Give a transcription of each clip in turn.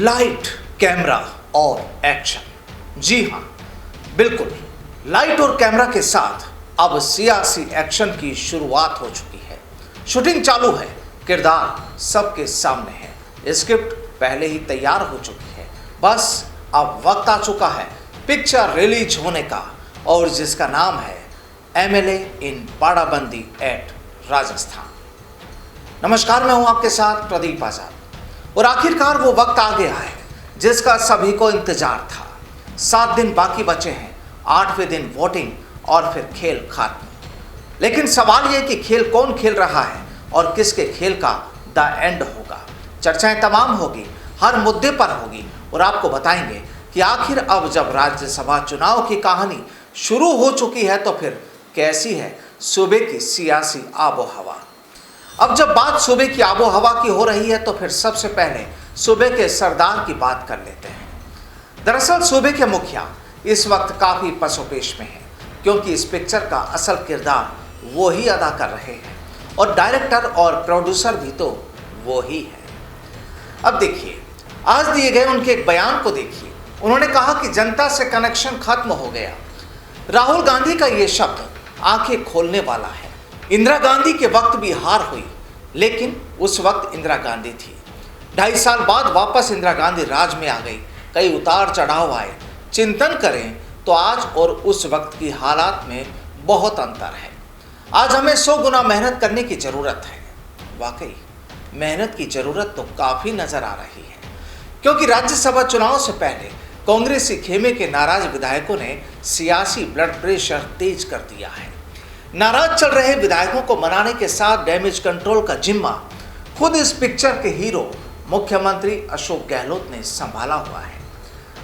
Light, camera और action. जी हाँ, बिल्कुल, लाइट और कैमरा के साथ अब सियासी एक्शन की शुरुआत हो चुकी है। शूटिंग चालू है, किरदार सबके सामने है, स्क्रिप्ट पहले ही तैयार हो चुकी है। बस अब वक्त आ चुका है पिक्चर रिलीज होने का, और जिसका नाम है एमएलए इन बाड़ाबंदी एट राजस्थान। नमस्कार, मैं हूं आपके साथ प्रदीप आजाद। और आखिरकार वो वक्त आ गया है जिसका सभी को इंतजार था। 7 दिन बाकी बचे हैं, 8वें दिन वोटिंग और फिर खेल खत्म। लेकिन सवाल यह कि खेल कौन खेल रहा है और किसके खेल का द एंड होगा। चर्चाएं तमाम होगी, हर मुद्दे पर होगी, और आपको बताएंगे कि आखिर अब जब राज्यसभा चुनाव की कहानी शुरू हो चुकी है तो फिर कैसी है सूबे की सियासी आबोहवा। अब जब बात सूबे की आबोहवा की हो रही है तो फिर सबसे पहले सूबे के सरदार की बात कर लेते हैं। दरअसल सूबे के मुखिया इस वक्त काफी पसोपेश में हैं, क्योंकि इस पिक्चर का असल किरदार वो ही अदा कर रहे हैं और डायरेक्टर और प्रोड्यूसर भी तो वो ही है। अब देखिए, आज दिए गए उनके एक बयान को देखिए। उन्होंने कहा कि जनता से कनेक्शन खत्म हो गया। राहुल गांधी का ये शब्द आंखें खोलने वाला है। इंदिरा गांधी के वक्त भी हार हुई, लेकिन उस वक्त इंदिरा गांधी थी। 2.5 साल बाद वापस इंदिरा गांधी राज में आ गई। कई उतार चढ़ाव आए। चिंतन करें तो आज और उस वक्त की हालात में बहुत अंतर है। आज हमें 100 गुना मेहनत करने की जरूरत है। वाकई मेहनत की जरूरत तो काफी नजर आ रही है, क्योंकि राज्यसभा चुनाव से पहले कांग्रेसी खेमे के नाराज विधायकों ने सियासी ब्लड प्रेशर तेज कर दिया है। नाराज चल रहे विधायकों को मनाने के साथ डैमेज कंट्रोल का जिम्मा खुद इस पिक्चर के हीरो मुख्यमंत्री अशोक गहलोत ने संभाला हुआ है।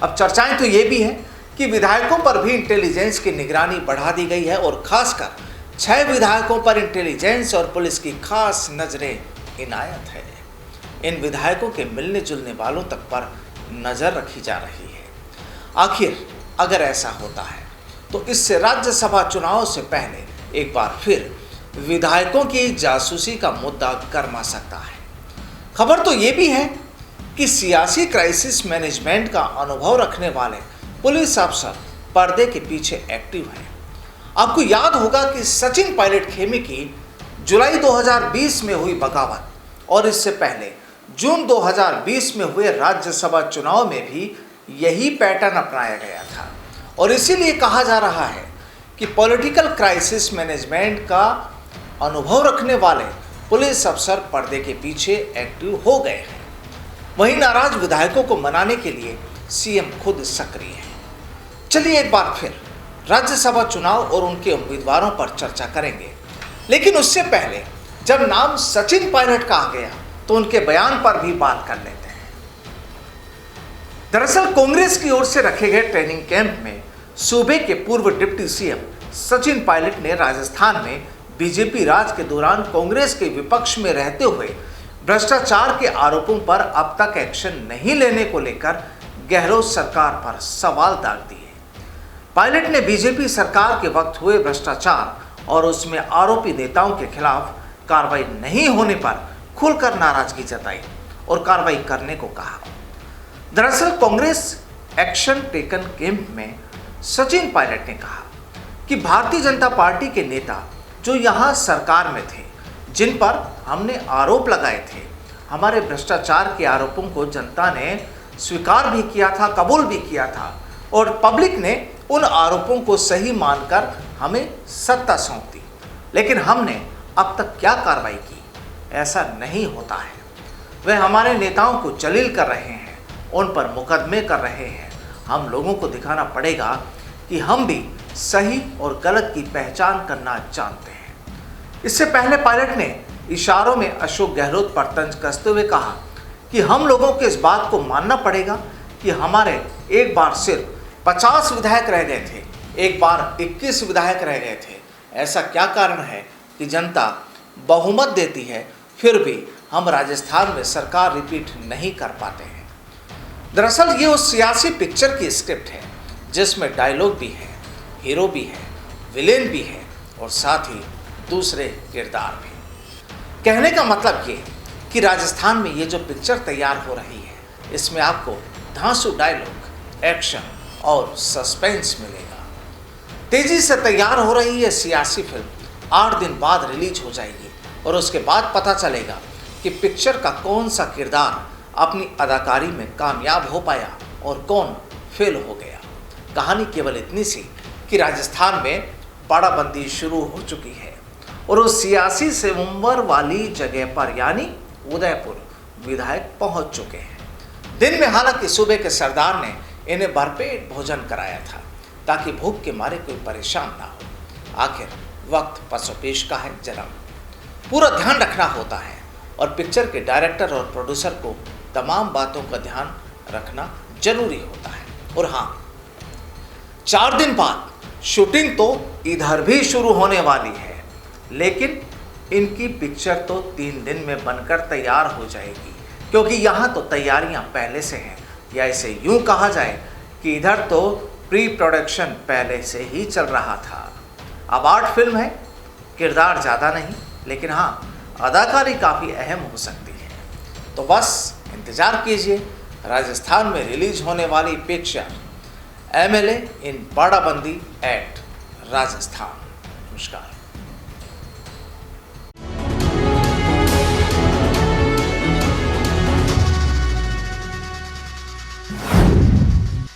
अब चर्चाएं तो ये भी है कि विधायकों पर भी इंटेलिजेंस की निगरानी बढ़ा दी गई है, और खासकर 6 विधायकों पर इंटेलिजेंस और पुलिस की खास नजरें इनायत है। इन विधायकों के मिलने जुलने वालों तक पर नजर रखी जा रही है। आखिर अगर ऐसा होता है तो इससे राज्यसभा चुनाव से पहले एक बार फिर विधायकों की जासूसी का मुद्दा गर्मा सकता है। खबर तो ये भी है कि सियासी क्राइसिस मैनेजमेंट का अनुभव रखने वाले पुलिस अफसर पर्दे के पीछे एक्टिव हैं। आपको याद होगा कि सचिन पायलट खेमे की जुलाई 2020 में हुई बगावत, और इससे पहले जून 2020 में हुए राज्यसभा चुनाव में भी यही पैटर्न अपनाया गया था। और इसीलिए कहा जा रहा है कि पॉलिटिकल क्राइसिस मैनेजमेंट का अनुभव रखने वाले पुलिस अफसर पर्दे के पीछे एक्टिव हो गए हैं। वहीं नाराज विधायकों को मनाने के लिए सीएम खुद सक्रिय है। चलिए एक बार फिर राज्यसभा चुनाव और उनके उम्मीदवारों पर चर्चा करेंगे, लेकिन उससे पहले जब नाम सचिन पायलट का आ गया तो उनके बयान पर भी बात कर लेते हैं। दरअसल कांग्रेस की ओर से रखे गए ट्रेनिंग कैंप में सूबे के पूर्व डिप्टी सीएम सचिन पायलट ने राजस्थान में बीजेपी राज के दौरान कांग्रेस के विपक्ष में रहते हुए भ्रष्टाचार के आरोपों पर अब तक एक्शन नहीं लेने को लेकर गहलोत सरकार पर सवाल दाग दिए। पायलट ने बीजेपी सरकार के वक्त हुए भ्रष्टाचार और उसमें आरोपी नेताओं के खिलाफ कार्रवाई नहीं होने पर खुलकर नाराजगी जताई और कार्रवाई करने को कहा। दरअसल कांग्रेस एक्शन टेकन कैंप में सचिन पायलट ने कहा कि भारतीय जनता पार्टी के नेता जो यहाँ सरकार में थे, जिन पर हमने आरोप लगाए थे, हमारे भ्रष्टाचार के आरोपों को जनता ने स्वीकार भी किया था, कबूल भी किया था, और पब्लिक ने उन आरोपों को सही मानकर हमें सत्ता सौंप दी। लेकिन हमने अब तक क्या कार्रवाई की? ऐसा नहीं होता है। वह हमारे नेताओं को जलील कर रहे हैं, उन पर मुकदमे कर रहे हैं। हम लोगों को दिखाना पड़ेगा कि हम भी सही और गलत की पहचान करना जानते हैं। इससे पहले पायलट ने इशारों में अशोक गहलोत पर तंज कसते हुए कहा कि हम लोगों को इस बात को मानना पड़ेगा कि हमारे एक बार सिर्फ 50 विधायक रह गए थे, एक बार 21 विधायक रह गए थे। ऐसा क्या कारण है कि जनता बहुमत देती है, फिर भी हम राजस्थान में सरकार रिपीट नहीं कर पाते हैं। दरअसल ये उस सियासी पिक्चर की स्क्रिप्ट है जिसमें डायलॉग भी है, हीरो भी है, विलेन भी है और साथ ही दूसरे किरदार भी। कहने का मतलब ये कि राजस्थान में ये जो पिक्चर तैयार हो रही है, इसमें आपको धांसू डायलॉग, एक्शन और सस्पेंस मिलेगा। तेजी से तैयार हो रही ये सियासी फिल्म 8 दिन बाद रिलीज हो जाएगी और उसके बाद पता चलेगा कि पिक्चर का कौन सा किरदार अपनी अदाकारी में कामयाब हो पाया और कौन फेल हो गया। कहानी केवल इतनी सी कि राजस्थान में बाड़ाबंदी शुरू हो चुकी है और उस सियासी स्वयंवर वाली जगह पर यानी उदयपुर विधायक पहुंच चुके हैं। दिन में हालांकि सूबे के सरदार ने इन्हें भरपेट भोजन कराया था ताकि भूख के मारे कोई परेशान ना हो। आखिर वक्त पसोपेश का है जरा, पूरा ध्यान रखना होता है और पिक्चर के डायरेक्टर और प्रोड्यूसर को तमाम बातों का ध्यान रखना जरूरी होता है। और हाँ, 4 दिन बाद शूटिंग तो इधर भी शुरू होने वाली है, लेकिन इनकी पिक्चर तो 3 दिन में बनकर तैयार हो जाएगी, क्योंकि यहाँ तो तैयारियाँ पहले से हैं, या इसे यूँ कहा जाए कि इधर तो प्री प्रोडक्शन पहले से ही चल रहा था। अब आर्ट फिल्म है, किरदार ज़्यादा नहीं, लेकिन हाँ अदाकारी काफ़ी अहम हो सकती है। तो बस इंतज़ार कीजिए राजस्थान में रिलीज होने वाली पिक्चर MLA इन बाड़ाबंदी एट राजस्थान। नमस्कार।